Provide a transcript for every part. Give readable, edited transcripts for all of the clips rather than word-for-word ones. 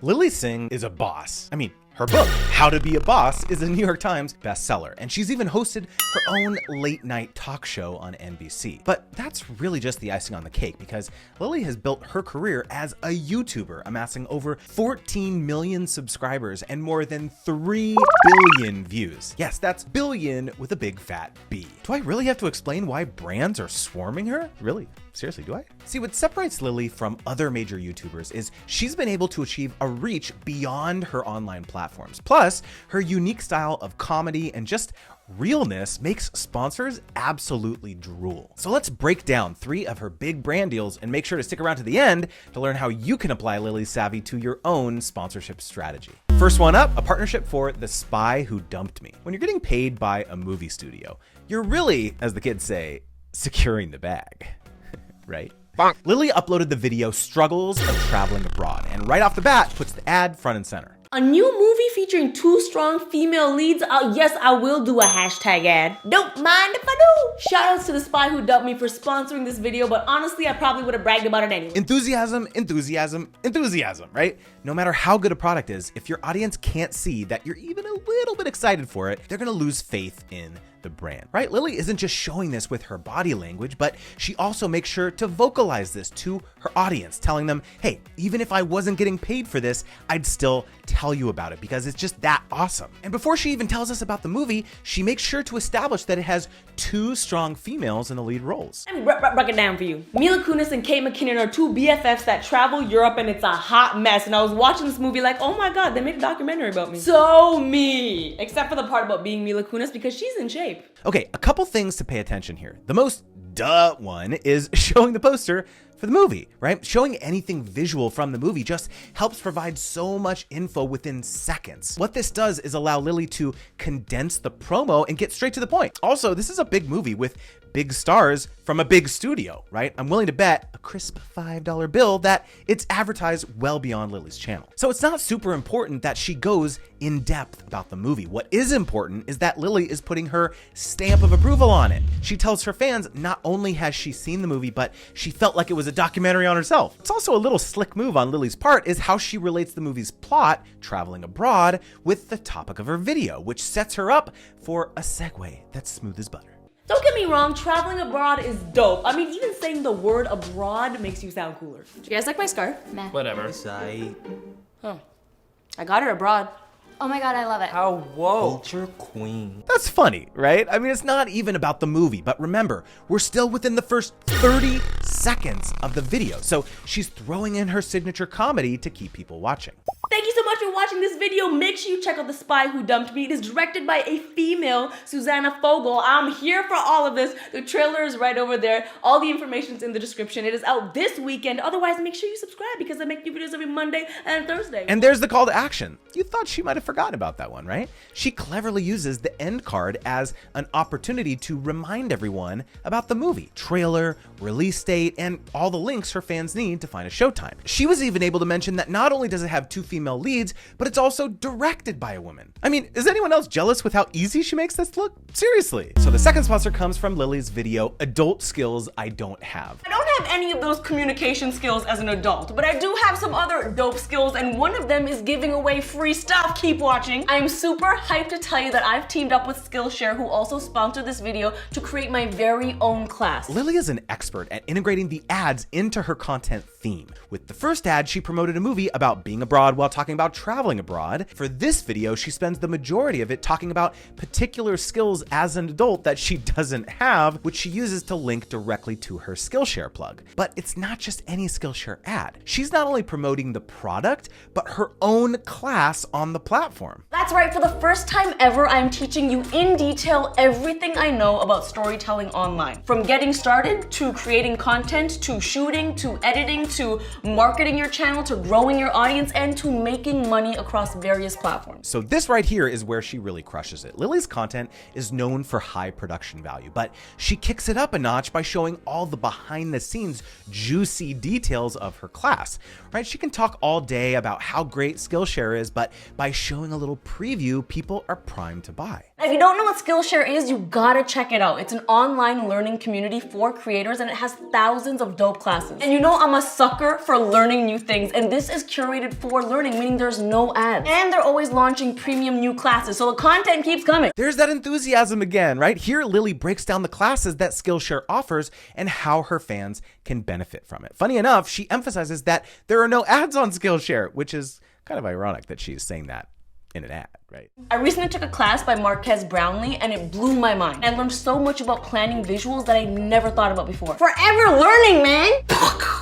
Lilly Singh is a boss. I mean, her book, How to Be a Boss, is a New York Times bestseller, and she's even hosted her own late-night talk show on NBC. But that's really just the icing on the cake, because Lilly has built her career as a YouTuber, amassing over 14 million subscribers and more than 3 billion views. Yes, that's billion with a big fat B. Do I really have to explain why brands are swarming her? Really? Seriously, do I? See, what separates Lilly from other major YouTubers is she's been able to achieve a reach beyond her online platforms. Plus, her unique style of comedy and just realness makes sponsors absolutely drool. So let's break down 3 of her big brand deals and make sure to stick around to the end to learn how you can apply Lilly's savvy to your own sponsorship strategy. First one up, a partnership for The Spy Who Dumped Me. When you're getting paid by a movie studio, you're really, as the kids say, securing the bag. Right? Bonk. Lilly uploaded the video Struggles of Traveling Abroad, and right off the bat puts the ad front and center. A new movie featuring 2 strong female leads? Yes, I will do a hashtag ad. Don't mind if I do. Shoutouts to The Spy Who Dumped Me for sponsoring this video, but honestly, I probably would have bragged about it anyway. Enthusiasm, enthusiasm, enthusiasm, right? No matter how good a product is, if your audience can't see that you're even a little bit excited for it, they're gonna lose faith in the brand, right? Lilly isn't just showing this with her body language, but she also makes sure to vocalize this to her audience, telling them, hey, even if I wasn't getting paid for this, I'd still tell you about it because it's just that awesome. And before she even tells us about the movie, she makes sure to establish that it has 2 strong females in the lead roles. Let me break it down for you. Mila Kunis and Kate McKinnon are 2 BFFs that travel Europe, and it's a hot mess. And I was watching this movie like, oh my God, they made a documentary about me. So me. Except for the part about being Mila Kunis because she's in shape. Okay, a couple things to pay attention here. The most one is showing the poster for the movie, right? Showing anything visual from the movie just helps provide so much info within seconds. What this does is allow Lilly to condense the promo and get straight to the point. Also, this is a big movie with big stars from a big studio, right? I'm willing to bet a crisp $5 bill that it's advertised well beyond Lilly's channel. So it's not super important that she goes in depth about the movie. What is important is that Lilly is putting her stamp of approval on it. She tells her fans not only has she seen the movie, but she felt like it was a documentary on herself. It's also a little slick move on Lilly's part is how she relates the movie's plot, traveling abroad, with the topic of her video, which sets her up for a segue that's smooth as butter. Don't get me wrong, traveling abroad is dope. I mean, even saying the word abroad makes you sound cooler. Do you guys like my scarf? Meh. Whatever. Huh. I got her abroad. Oh my God, I love it. How whoa. Culture queen. That's funny, right? I mean, it's not even about the movie, but remember, we're still within the first 30 seconds of the video. So she's throwing in her signature comedy to keep people watching. Thank you so much for watching this video. Make sure you check out The Spy Who Dumped Me. It is directed by a female, Susanna Fogel. I'm here for all of this. The trailer is right over there. All the information's in the description. It is out this weekend. Otherwise, make sure you subscribe because I make new videos every Monday and Thursday. And there's the call to action. You thought she might have forgotten about that one, right? She cleverly uses the end card as an opportunity to remind everyone about the movie, trailer, release date, and all the links her fans need to find a showtime. She was even able to mention that not only does it have 2 female leads, but it's also directed by a woman. I mean, is anyone else jealous with how easy she makes this look? Seriously. So the second sponsor comes from Lilly's video, Adult Skills I Don't Have. I don't have any of those communication skills as an adult, but I do have some other dope skills, and one of them is giving away free stuff. Keep watching. I'm super hyped to tell you that I've teamed up with Skillshare, who also sponsored this video, to create my very own class. Lilly is an expert at integrating the ads into her content theme. With the first ad, she promoted a movie about being abroad while talking about traveling abroad. For this video, she spends the majority of it talking about particular skills as an adult that she doesn't have, which she uses to link directly to her Skillshare plug. But it's not just any Skillshare ad. She's not only promoting the product, but her own class on the platform. That's right, for the first time ever, I'm teaching you in detail everything I know about storytelling online. From getting started, to creating content, to shooting, to editing, to marketing your channel, to growing your audience, and to making money across various platforms. So this right here is where she really crushes it. Lilly's content is known for high production value, but she kicks it up a notch by showing all the behind the scenes juicy details of her class, right? She can talk all day about how great Skillshare is, but by showing a little preview, people are primed to buy. If you don't know what Skillshare is, you gotta check it out. It's an online learning community for creators, and it has thousands of dope classes. And you know I'm a sucker sucker for learning new things, and this is curated for learning, meaning there's no ads. And they're always launching premium new classes, so the content keeps coming. There's that enthusiasm again, right? Here, Lilly breaks down the classes that Skillshare offers and how her fans can benefit from it. Funny enough, she emphasizes that there are no ads on Skillshare, which is kind of ironic that she's saying that in an ad, right? I recently took a class by Marquez Brownlee and it blew my mind. I learned so much about planning visuals that I never thought about before. Forever learning, man!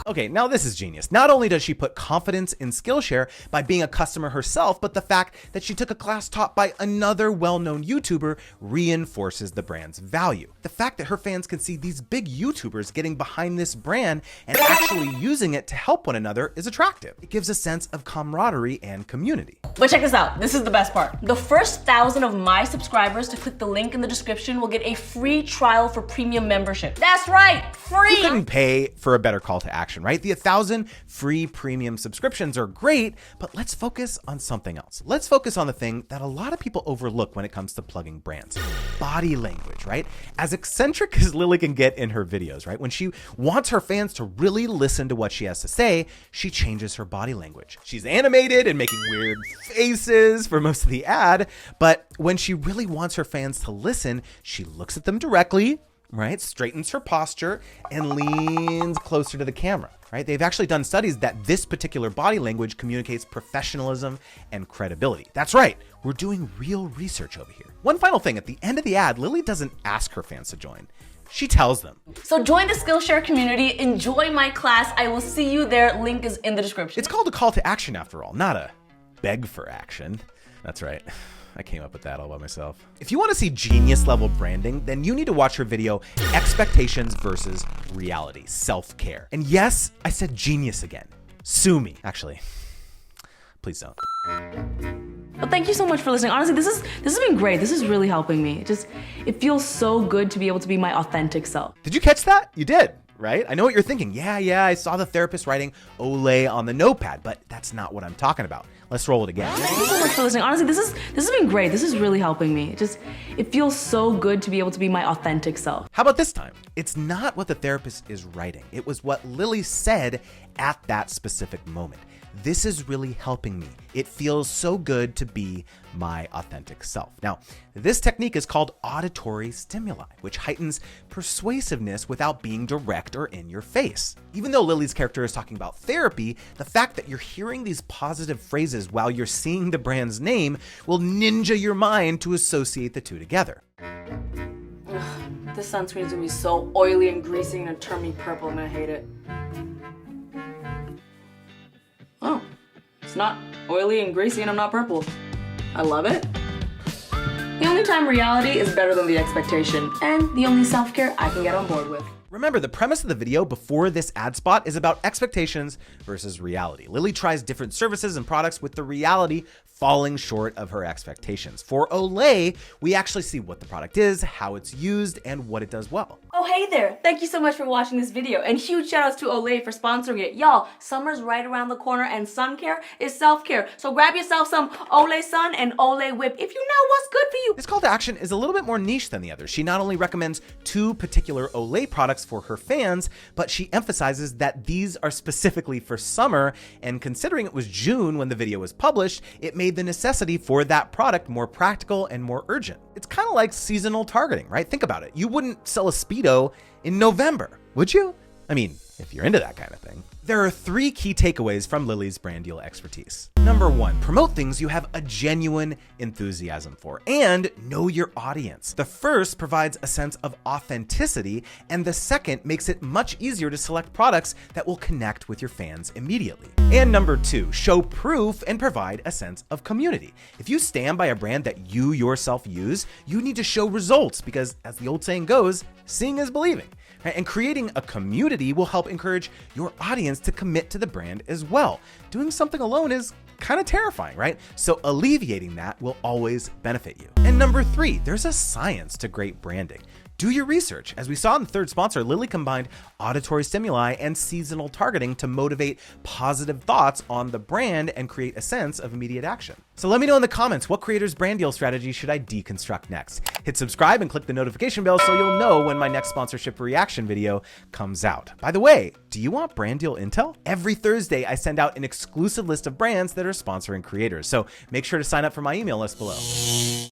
Okay, now this is genius. Not only does she put confidence in Skillshare by being a customer herself, but the fact that she took a class taught by another well-known YouTuber reinforces the brand's value. The fact that her fans can see these big YouTubers getting behind this brand and actually using it to help one another is attractive. It gives a sense of camaraderie and community. But check this out, this is the best part. The first 1,000 of my subscribers to click the link in the description will get a free trial for premium membership. That's right, free! You couldn't pay for a better call to action, right? The 1,000 free premium subscriptions are great, but let's focus on something else. Let's focus on the thing that a lot of people overlook when it comes to plugging brands. Body language, right? As eccentric as Lilly can get in her videos, right? When she wants her fans to really listen to what she has to say, she changes her body language. She's animated and making weird faces for most of the ad, but when she really wants her fans to listen, she looks at them directly, right? Straightens her posture and leans closer to the camera, right? They've actually done studies that this particular body language communicates professionalism and credibility. That's right. We're doing real research over here. One final thing, at the end of the ad, Lilly doesn't ask her fans to join. She tells them. So join the Skillshare community, enjoy my class. I will see you there. Link is in the description. It's called a call to action after all, not a beg for action. That's right. I came up with that all by myself. If you want to see genius level branding, then you need to watch her video, Expectations versus Reality, Self-Care. And yes, I said genius again. Sue me. Actually, please don't. Well, thank you so much for listening. Honestly, this has been great. This is really helping me. It feels so good to be able to be my authentic self. Did you catch that? You did, right? I know what you're thinking. Yeah, I saw the therapist writing Olay on the notepad, but that's not what I'm talking about. Let's roll it again. Thank you so much for listening. Honestly, this has been great. This is really helping me. It feels so good to be able to be my authentic self. How about this time? It's not what the therapist is writing. It was what Lilly said at that specific moment. This is really helping me. It feels so good to be my authentic self. Now, this technique is called auditory stimuli, which heightens persuasiveness without being direct or in your face. Even though Lilly's character is talking about therapy, the fact that you're hearing these positive phrases while you're seeing the brand's name will ninja your mind to associate the two together. This sunscreen is gonna be so oily and greasy and turn me purple. I'm gonna hate it. Oh, it's not oily and greasy and I'm not purple. I love it. The only time reality is better than the expectation, and the only self-care I can get on board with. Remember, the premise of the video before this ad spot is about expectations versus reality. Lilly tries different services and products with the reality falling short of her expectations. For Olay, we actually see what the product is, how it's used, and what it does well. Oh, hey there. Thank you so much for watching this video, and huge shout outs to Olay for sponsoring it. Y'all, summer's right around the corner and sun care is self-care. So grab yourself some Olay Sun and Olay Whip if you know what's good for you. This call to action is a little bit more niche than the others. She not only recommends 2 particular Olay products for her fans, but she emphasizes that these are specifically for summer, and considering it was June when the video was published, it made the necessity for that product more practical and more urgent. It's kind of like seasonal targeting, right? Think about it. You wouldn't sell a Speedo in November, would you? I mean, if you're into that kind of thing. There are 3 key takeaways from Lilly's brand deal expertise. Number 1, promote things you have a genuine enthusiasm for and know your audience. The first provides a sense of authenticity, and the second makes it much easier to select products that will connect with your fans immediately. And number 2, show proof and provide a sense of community. If you stand by a brand that you yourself use, you need to show results because, as the old saying goes, seeing is believing. And creating a community will help encourage your audience to commit to the brand as well. Doing something alone is kind of terrifying, right? So alleviating that will always benefit you. And number 3, there's a science to great branding. Do your research. As we saw in the third sponsor, Lilly combined auditory stimuli and seasonal targeting to motivate positive thoughts on the brand and create a sense of immediate action. So let me know in the comments, what creator's brand deal strategy should I deconstruct next? Hit subscribe and click the notification bell so you'll know when my next sponsorship reaction video comes out. By the way, do you want brand deal intel? Every Thursday, I send out an exclusive list of brands that are sponsoring creators. So make sure to sign up for my email list below.